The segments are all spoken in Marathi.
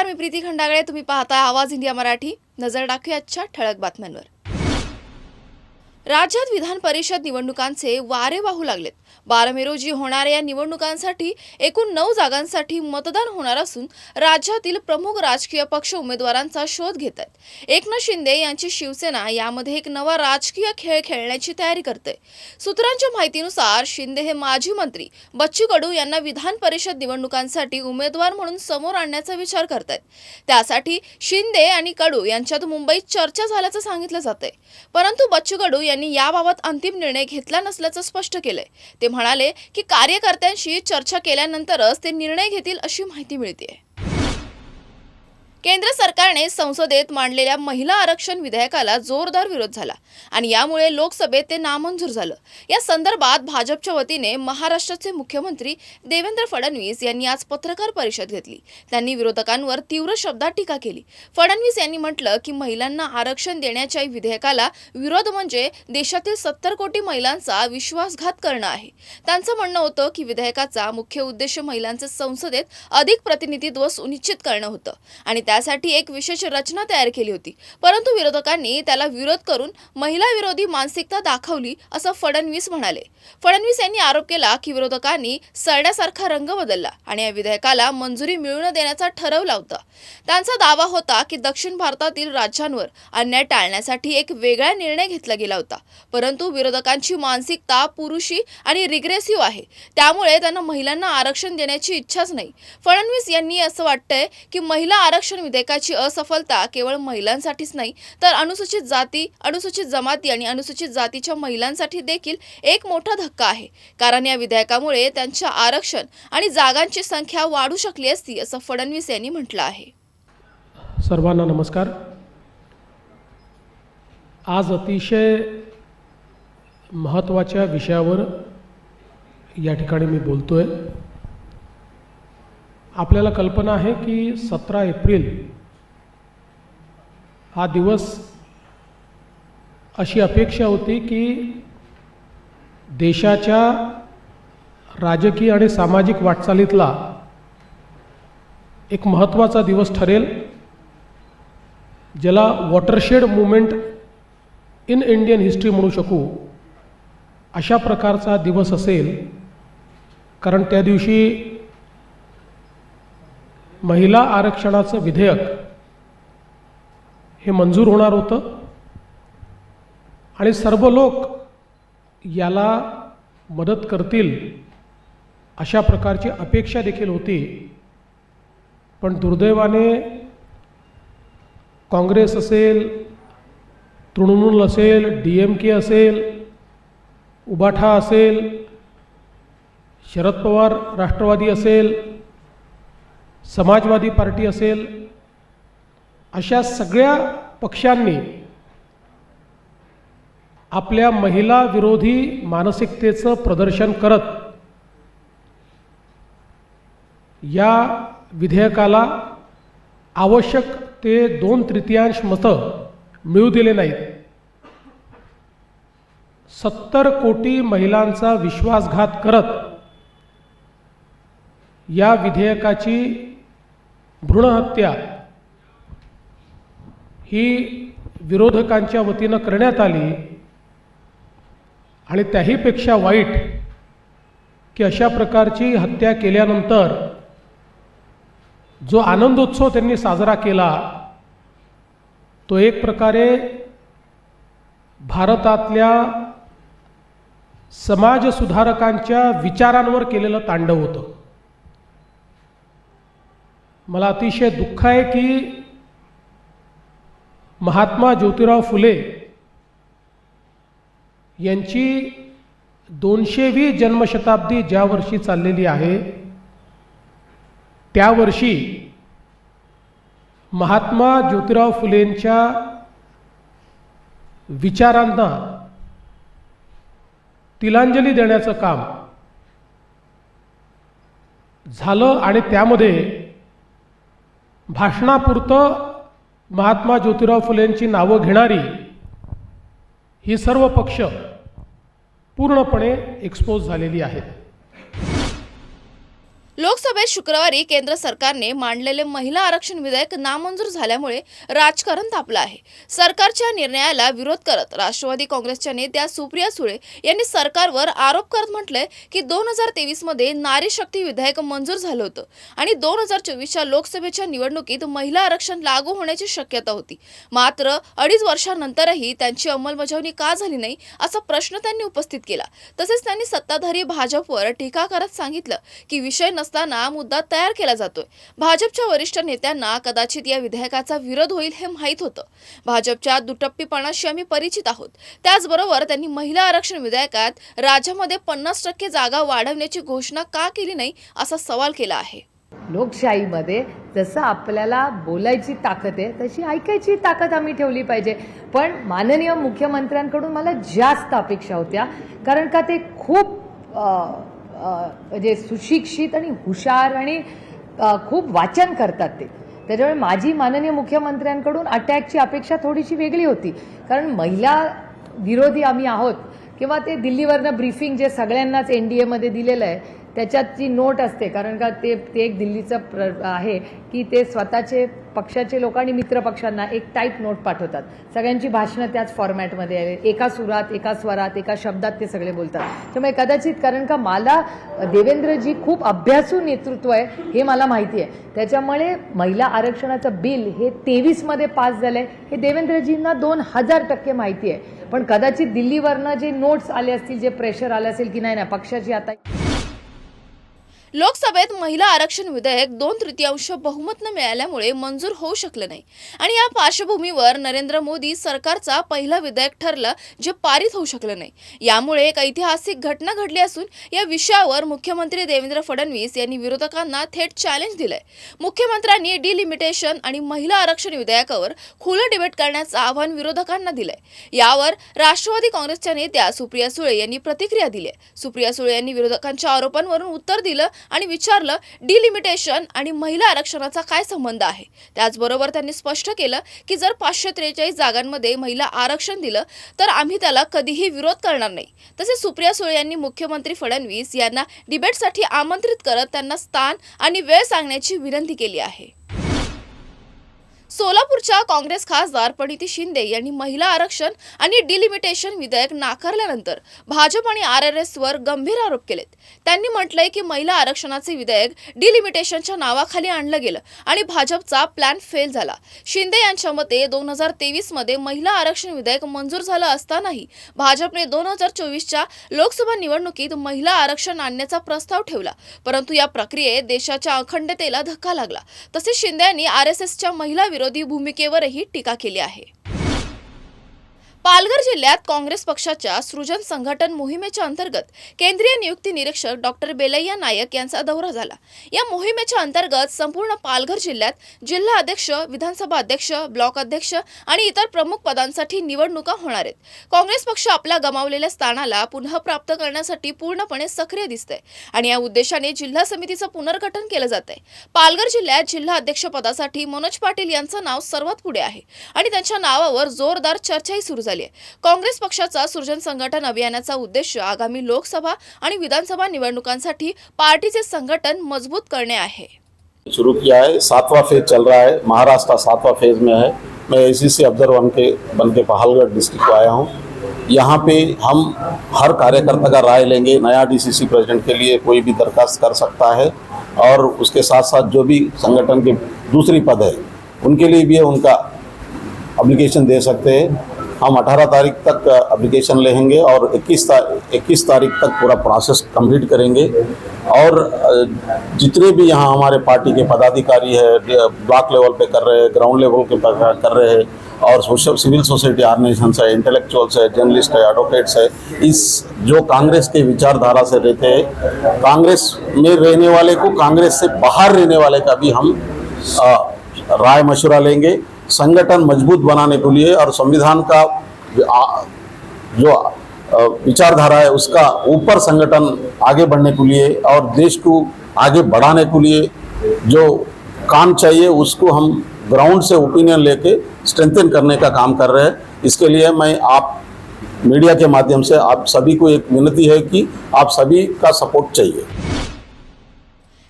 नमस्कार, मी प्रीती खंडागळे. तुम्ही पाहताय आवाज इंडिया मराठी. नजर टाकूया आजच्या ठळक बातम्यांवर. राज्यात विधान परिषद निवडणुकांचे वारे वाहू लागलेत. 12 मे रोजी होणाऱ्या या निवडणुकांसाठी एकूण 9 जागांसाठी मतदान होणार असून राज्यातील प्रमुख राजकीय पक्ष उमेदवारांचा शोध घेत आहेत. एकनाथ शिंदे यांची शिवसेना यामध्ये एक नवा राजकीय खेळ खेळण्याची तयारी करते. सूत्रांच्या माहितीनुसार शिंदे हे माजी मंत्री बच्चू कडू यांना विधान परिषद निवडणुकांसाठी उमेदवार म्हणून समोर आणण्याचा विचार करतायत. त्यासाठी शिंदे आणि कडू यांच्यात मुंबईत चर्चा झाल्याचं सांगितलं जातंय. परंतु बच्चू कडू यांनी याबाबत अंतिम निर्णय घेतला नसल्याचं स्पष्ट केलंय. ते म्हणाले की कार्यकर्त्यांशी चर्चा केल्यानंतरच ते निर्णय घेतील अशी माहिती मिळते. केंद्र सरकारने संसदेत मांडलेल्या महिला आरक्षण विधेयकाला जोरदार विरोध झाला आणि यामुळे लोकसभेत ते नामंजूर झालं. या संदर्भात भाजपच्या वतीने महाराष्ट्राचे मुख्यमंत्री देवेंद्र फडणवीस यांनी आज पत्रकार परिषद घेतली. त्यांनी विरोधकांवर तीव्र शब्दात टीका केली. फडणवीस यांनी म्हटलं की महिलांना आरक्षण देण्याच्या विधेयकाला विरोध म्हणजे देशातील 70 कोटी महिलांचा विश्वासघात करणं आहे. त्यांचं म्हणणं होतं की विधेयकाचा मुख्य उद्देश महिलांचे संसदेत अधिक प्रतिनिधित्व सुनिश्चित करणं होतं आणि त्यासाठी एक विशेष रचना तयार केली होती. परंतु विरोधकांनी त्याला विरोध करून महिला विरोधी मानसिकता दाखवली असं फडणवीस म्हणाले. फडणवीस यांनी आरोप केला की विरोधकांनी सरण्यासारखा रंग बदलला आणि या विधेयकाला मंजुरी मिळू न देण्याचा ठरवला होता. त्यांचा दावा होता की दक्षिण भारतातील राज्यांवर अन्याय टाळण्यासाठी एक वेगळा निर्णय घेतला गेला होता. परंतु विरोधकांची मानसिकता पुरुषी आणि रिग्रेसिव्ह आहे. त्यामुळे त्यांना महिलांना आरक्षण देण्याची इच्छाच नाही. फडणवीस यांनी असं वाटतंय की महिला आरक्षण विधेयकाची असफलता केवळ महिलांसाठीच नाही तर अनुसूचित जाती, अनुसूचित जमाती आणि अनुसूचित जातीच्या महिलांसाठी देखील एक मोठा धक्का आहे. कारण या विधेयकामुळे त्यांच्या आरक्षण आणि जागांची संख्या वाढू शकली असती असं फडणवीस यांनी म्हटलं आहे. सर्वांना नमस्कार. आज अतिशय महत्त्वाच्या विषयावर या ठिकाणी मी बोलतोय. आपल्याला कल्पना आहे की 17 एप्रिल हा दिवस अशी अपेक्षा होती की देशाच्या राजकीय आणि सामाजिक वाटचालीतला एक महत्त्वाचा दिवस ठरेल, ज्याला watershed movement in Indian history म्हणू शकू अशा प्रकारचा दिवस असेल. कारण त्या दिवशी महिला आरक्षणाचं विधेयक हे मंजूर होणार होतं आणि सर्व लोक याला मदत करतील अशा प्रकारची अपेक्षा देखील होती. पण दुर्दैवाने काँग्रेस असेल, तृणमूल असेल, DMK असेल, उबाठा असेल, शरद पवार राष्ट्रवादी असेल, समाजवादी पार्टी असेल, अशा सगळ्या पक्षांनी आपल्या महिला विरोधी मानसिकतेचं प्रदर्शन करत या विधेयकाला आवश्यक ते 2/3 मतं मिळू दिले नाहीत. 70 कोटी महिलांचा विश्वासघात करत या विधेयकाची भ्रूणहत्या ही विरोधकांच्या वतीनं करण्यात आली. आणि त्याहीपेक्षा वाईट की अशा प्रकारची हत्या केल्यानंतर जो आनंदोत्सव त्यांनी साजरा केला तो एक प्रकारे भारतातल्या समाजसुधारकांच्या विचारांवर केलेलं तांडव होतं. मला अतिशय दुःख आहे की महात्मा ज्योतिराव फुले यांची 200वी जन्मशताब्दी ज्या वर्षी चाललेली आहे त्या वर्षी महात्मा ज्योतिराव फुलेंच्या विचारांना तिलांजली देण्याचं काम झालं आणि त्यामध्ये भाषणापुरतं महात्मा ज्योतिराव फुलेंची नावं घेणारी ही सर्व पक्ष पूर्णपणे एक्सपोज झालेली आहेत. लोकसभेत शुक्रवारी केंद्र सरकारने मांडलेले महिला आरक्षण विधेयक नामंजूर झाल्यामुळे राजकारण तापलं आहे. सरकारच्या निर्णयाला विरोध करत राष्ट्रवादी काँग्रेसच्या नेत्या सुप्रिया सुळे यांनी सरकारवर आरोप करत म्हटलंय की 2023 मध्ये नारी शक्ती विधेयक मंजूर झालं होतं आणि 2024च्या लोकसभेच्या निवडणुकीत महिला आरक्षण लागू होण्याची शक्यता होती. मात्र 2.5 वर्षांनंतरही त्यांची अंमलबजावणी का झाली नाही असा प्रश्न त्यांनी उपस्थित केला. तसेच त्यांनी सत्ताधारी भाजपवर टीका करत सांगितलं की विषय नसताना मुद्दा तयार केला जातोय. भाजपच्या वरिष्ठ नेत्यांना कदाचित या विधेयकाचा विरोध होईल हे माहीत होतं. भाजपच्या दुटप्पीपणाशी आम्ही परिचित आहोत. त्याचबरोबर त्यांनी महिला आरक्षण विधेयकात राज्यामध्ये 50% जागा वाढवण्याची घोषणा का केली नाही असा सवाल केला आहे. लोकशाहीमध्ये जसं आपल्याला बोलायची ताकद आहे तशी ऐकायची ताकद आम्ही ठेवली पाहिजे. पण माननीय मुख्यमंत्र्यांकडून मला जास्त अपेक्षा होत्या, कारण का ते खूप म्हणजे सुशिक्षित आणि हुशार आणि खूप वाचन करतात ते. त्याच्यामुळे माझी माननीय मुख्यमंत्र्यांकडून अटॅकची अपेक्षा थोडीशी वेगळी होती, कारण महिला विरोधी आम्ही आहोत. किंवा ते दिल्लीवरनं ब्रीफिंग जे सगळ्यांनाच NDAमध्ये दिलेलं आहे त्याच्यात जी नोट असते, कारण का ते एक दिल्लीचं आहे की ते स्वतःचे पक्षाचे लोक आणि मित्र पक्षांना एक टाईप नोट पाठवतात. सगळ्यांची भाषणं त्याच फॉर्मॅटमध्ये आहे, एका सुरात, एका स्वरात, एका शब्दात ते सगळे बोलतात. त्यामुळे कदाचित, कारण का मला देवेंद्रजी खूप अभ्यासू नेतृत्व आहे हे मला माहिती आहे. त्याच्यामुळे महिला आरक्षणाचं बिल हे 23मध्ये पास झालंय हे देवेंद्रजींना 2000% माहिती आहे. पण कदाचित दिल्लीवरनं जे नोट्स आले असतील, जे प्रेशर आले असेल की नाही पक्षाची आता. लोकसभेत महिला आरक्षण विधेयक 2/3 बहुमत न मिळाल्यामुळे मंजूर होऊ शकलं नाही आणि या पार्श्वभूमीवर नरेंद्र मोदी सरकारचा पहिला विधेयक ठरलं जे पारित होऊ शकलं नाही. यामुळे एक ऐतिहासिक घटना घडली असून या विषयावर मुख्यमंत्री देवेंद्र फडणवीस यांनी विरोधकांना थेट चॅलेंज दिलंय. मुख्यमंत्र्यांनी डिलिमिटेशन आणि महिला आरक्षण विधेयकावर खुलं डिबेट करण्याचं आवाहन विरोधकांना दिलंय. यावर राष्ट्रवादी काँग्रेसच्या नेत्या सुप्रिया सुळे यांनी प्रतिक्रिया दिली. सुप्रिया सुळे यांनी विरोधकांच्या आरोपांवरून उत्तर दिलं आणि विचारलं डिलिमिटेशन आणि महिला आरक्षणाचा काय संबंध आहे. त्याचबरोबर त्यांनी स्पष्ट केलं की जर 543 जागांमध्ये महिला आरक्षण दिलं तर आम्ही त्याला कधीही विरोध करणार नाही. तसेच सुप्रिया सुळे यांनी मुख्यमंत्री फडणवीस यांना डिबेटसाठी आमंत्रित करत त्यांना स्थान आणि वेळ सांगण्याची विनंती केली आहे. सोलापूरच्या काँग्रेस खासदार प्रणिती शिंदे यांनी महिला आरक्षण आणि डिलिमिटेशन विधेयक नाकारल्यानंतर भाजप आणि RRS वर गंभीर आरोप केलेत. त्यांनी म्हटलंय की महिला आरक्षणाचे विधेयक डिलिमिटेशनच्या नावाखाली आणलं गेलं आणि भाजपचा प्लॅन फेल झाला. शिंदे यांच्या मते 2023 मध्ये महिला आरक्षण विधेयक मंजूर झालं असतानाही भाजपने 2024च्या लोकसभा निवडणुकीत महिला आरक्षण आणण्याचा प्रस्ताव ठेवला, परंतु या प्रक्रियेत देशाच्या अखंडतेला धक्का लागला. तसेच शिंदे यांनी RSSच्या महिला विरोधी भूमिकेवरही टीका केली आहे. पालघर जिल्ह्यात काँग्रेस पक्षाच्या सृजन संघटन मोहिमेच्या अंतर्गत केंद्रीय नियुक्ती निरीक्षक डॉक्टर बेलैया नायक यांचा दौरा झाला. या मोहिमेच्या अंतर्गत संपूर्ण पालघर जिल्ह्यात जिल्हा अध्यक्ष, विधानसभा अध्यक्ष, ब्लॉक अध्यक्ष आणि इतर प्रमुख पदांसाठी निवडणुका होणार आहेत. काँग्रेस पक्ष आपल्या गमावलेल्या स्थानाला पुन्हा प्राप्त करण्यासाठी पूर्णपणे सक्रिय दिसतंय आणि या उद्देशाने जिल्हा समितीचं पुनर्गठन केलं जातंय. पालघर जिल्ह्यात जिल्हा अध्यक्ष पदासाठी मनोज पाटील यांचं नाव सर्वात पुढे आहे आणि त्यांच्या नावावर जोरदार चर्चाही सुरू झाली. काँग्रेस पक्षाचा सृजन संघटन अभियानाचा उद्देश आगामी लोकसभा आणि विधानसभा निवडणुकांसाठी पार्टीचे संघटन मजबूत करणे आहे. शुरू किया है, 7वां फेज चल रहा है. महाराष्ट्र 7वां फेज में है. मैं ACC ऑब्जर्वर बन के पहाड़गढ़ डिस्ट्रिक्ट को आया हूँ. यहाँ पे हम हर कार्यकर्ता का राय लेंगे. नया DCC प्रेसिडेंट के लिए कोई भी दरखास्त कर सकता है और उसके साथ साथ जो भी संगठन के दूसरी पद है उनके लिए भी उनका एप्लीकेशन दे सकते हैं. हम 18 तारीख तक एप्लीकेशन लेंगे और 21 तारीख तक पूरा प्रोसेस कंप्लीट करेंगे. और जितने भी यहाँ हमारे पार्टी के पदाधिकारी है, ब्लॉक लेवल पे कर रहे हैं, ग्राउंड लेवल के कर रहे हैं, और सिविल सोसाइटी ऑर्गेनाइजेशंस है, इंटेलेक्चुअल्स है, जर्नलिस्ट है, एडवोकेट्स है, इस जो कांग्रेस के विचारधारा से रहते हैं, कांग्रेस में रहने वाले को कांग्रेस से बाहर रहने वाले का भी हम राय मशवरा लेंगे. संगठन मजबूत बनाने के लिए और संविधान का जो विचारधारा है उसका ऊपर संगठन आगे बढ़ने के लिए और देश को आगे बढ़ाने के लिए जो काम चाहिए उसको हम ग्राउंड से ओपिनियन लेके स्ट्रेंथन करने का काम कर रहे हैं. इसके लिए मैं आप मीडिया के माध्यम से आप सभी को एक विनती है कि आप सभी का सपोर्ट चाहिए.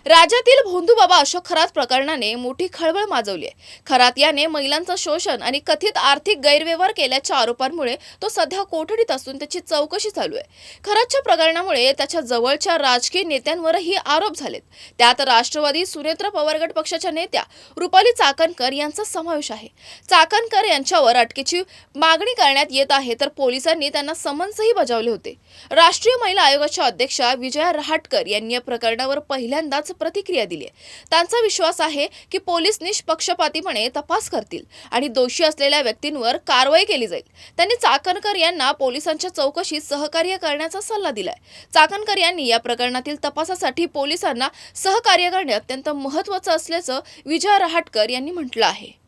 राज्यातील भोंदूबाबा अशोक खरात प्रकरणाने मोठी खळबळ माजवली आहे. खरात याने महिलांचं शोषण आणि कथित आर्थिक गैरव्यवहार केल्याच्या आरोपांमुळे तो सध्या कोठडीत असून त्याची चौकशी चालू आहे. खरातच्या प्रकरणामुळे त्याच्या जवळच्या राजकीय नेत्यांवरही आरोप झालेत. त्यात राष्ट्रवादी सुनेत्र पवार गट पक्षाच्या नेत्या रुपाली चाकणकर यांचा समावेश आहे. चाकणकर यांच्यावर अटकेची मागणी करण्यात येत आहे, तर पोलिसांनी त्यांना समन्सही बजावले होते. राष्ट्रीय महिला आयोगाच्या अध्यक्षा विजया रहाटकर यांनी या प्रकरणावर पहिल्यांदाच प्रतिक्रिया दिली आहे. त्यांचा विश्वास आहे की पोलीस निष्पक्षपातीपणे तपास करतील आणि दोषी असलेल्या व्यक्तींवर कारवाई केली जाईल. त्यांनी चाकणकर यांना पोलिसांच्या चौकशीत सहकार्य करण्याचा सल्ला दिलाय. चाकणकर यांनी या प्रकरणातील तपासासाठी पोलिसांना सहकार्य करणे अत्यंत महत्त्वाचं असल्याचं विजया रहाटकर यांनी म्हटलं आहे.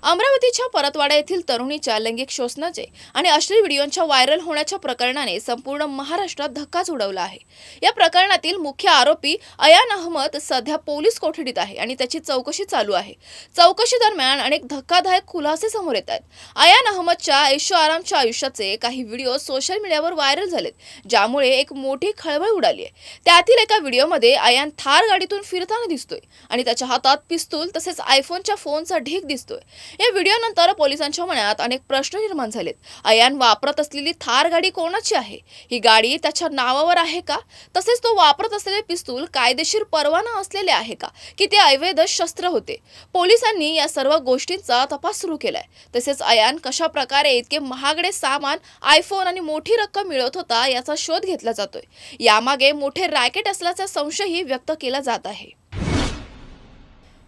अमरावतीच्या परतवाडा येथील तरुणीच्या लैंगिक शोषणाचे आणि अश्लील व्हिडिओच्या व्हायरल होण्याच्या प्रकरणाने संपूर्ण महाराष्ट्रात धक्काच उडवला आहे. या प्रकरणातील मुख्य आरोपी अयान अहमद सध्या पोलीस कोठडीत आहे आणि त्याची चौकशी चालू आहे. चौकशी दरम्यान अनेक धक्कादायक खुलासे समोर येत आहेत. अयान अहमदच्या ऐशोआरामच्या आयुष्याचे काही व्हिडिओ सोशल मीडियावर व्हायरल झालेत, ज्यामुळे एक मोठी खळबळ उडाली आहे. त्यातील एका व्हिडिओमध्ये अयान थार गाडीतून फिरताना दिसतोय आणि त्याच्या हातात पिस्तूल तसेच आयफोनच्या फोनचा ढीग दिसतोय. या व्हिडिओनंतर पोलिसांच्या मनात अनेक प्रश्न निर्माण झालेत. अयान वापरत असलेली थार गाडी कोणाची आहे? ही गाडी त्याच्या नावावर आहे का? तसेच तो वापरत असलेले पिस्तूल कायदेशीर परवाना असलेले आहे का, की ते अवैध शस्त्र होते? पोलिसांनी या सर्व गोष्टींचा तपास सुरू केलाय. तसेच अयान कशा प्रकारे इतके महागडे सामान, आयफोन आणि मोठी रक्कम मिळवत होता याचा शोध घेतला जातोय. यामागे मोठे रॅकेट असल्याचा संशयही व्यक्त केला जात आहे.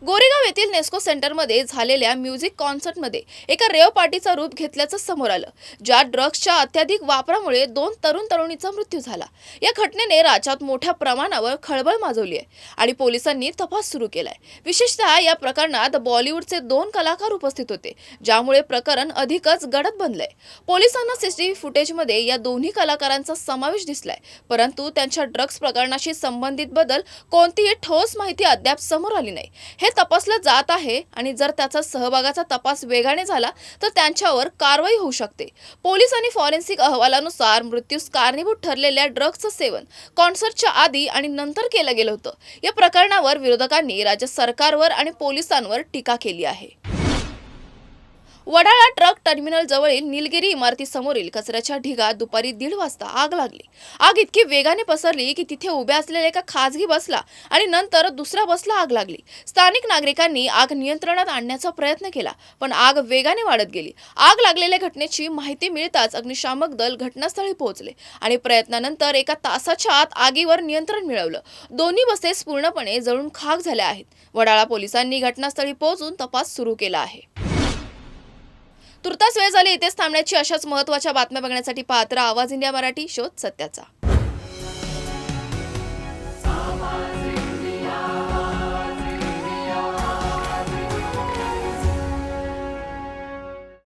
गोरेगाव येथील नेस्को सेंटरमध्ये झालेल्या म्युझिक कॉन्सर्टमध्ये एका रेव पार्टीचं रूप घेतल्याचं समोर आलं, ज्यात ड्रग्सच्या अत्याधिक वापरामुळे 2 तरुणीचा मृत्यू झाला. या घटनेने राज्यात मोठ्या प्रमाणावर खळबळ माजवली आहे आणि पोलिसांनी तपास सुरू केलाय. विशेषतः या प्रकरणात बॉलिवूडचे 2 कलाकार उपस्थित होते, ज्यामुळे प्रकरण अधिकच गडद बनलंय. पोलिसांना सीसीटीव्ही फुटेजमध्ये या दोन्ही कलाकारांचा समावेश दिसलाय, परंतु त्यांच्या ड्रग्स प्रकरणाशी संबंधित बद्दल कोणतीही ठोस माहिती अद्याप समोर आली नाही. हे तपासलं जात आहे आणि जर त्याचा सहभागाचा तपास वेगाने झाला तर त्यांच्यावर कारवाई होऊ शकते. पोलीस आणि फॉरेन्सिक अहवालानुसार मृत्यूस कारणीभूत ठरलेल्या ड्रग्सचं सेवन कॉन्सर्टच्या आधी आणि नंतर केलं गेलं होतं. या प्रकरणावर विरोधकांनी राज्य सरकारवर आणि पोलिसांवर टीका केली आहे. वडाळा ट्रक टर्मिनल जवळील निलगिरी इमारतीसमोरील कचऱ्याच्या ढिगात दुपारी 1:30 वाजता आग लागली. आग इतकी वेगाने पसरली की तिथे उभ्या असलेल्या एका खासगी बसला आणि नंतर दुसऱ्या बसला आग लागली. स्थानिक नागरिकांनी आग नियंत्रणात आणण्याचा प्रयत्न केला, पण आग वेगाने वाढत गेली. आग लागलेल्या घटनेची माहिती मिळताच अग्निशामक दल घटनास्थळी पोहोचले आणि प्रयत्नानंतर एका तासाच्या आत आगीवर नियंत्रण मिळवलं. दोन्ही बसेस पूर्णपणे जळून खाक झाल्या आहेत. वडाळा पोलिसांनी घटनास्थळी पोहोचून तपास सुरू केला आहे. तुर्तास वेळ झाली इथेच थांबण्याची. अशाच महत्त्वाच्या बातम्या बघण्यासाठी पाहत रहा आवाज इंडिया मराठी, शोध सत्याचा.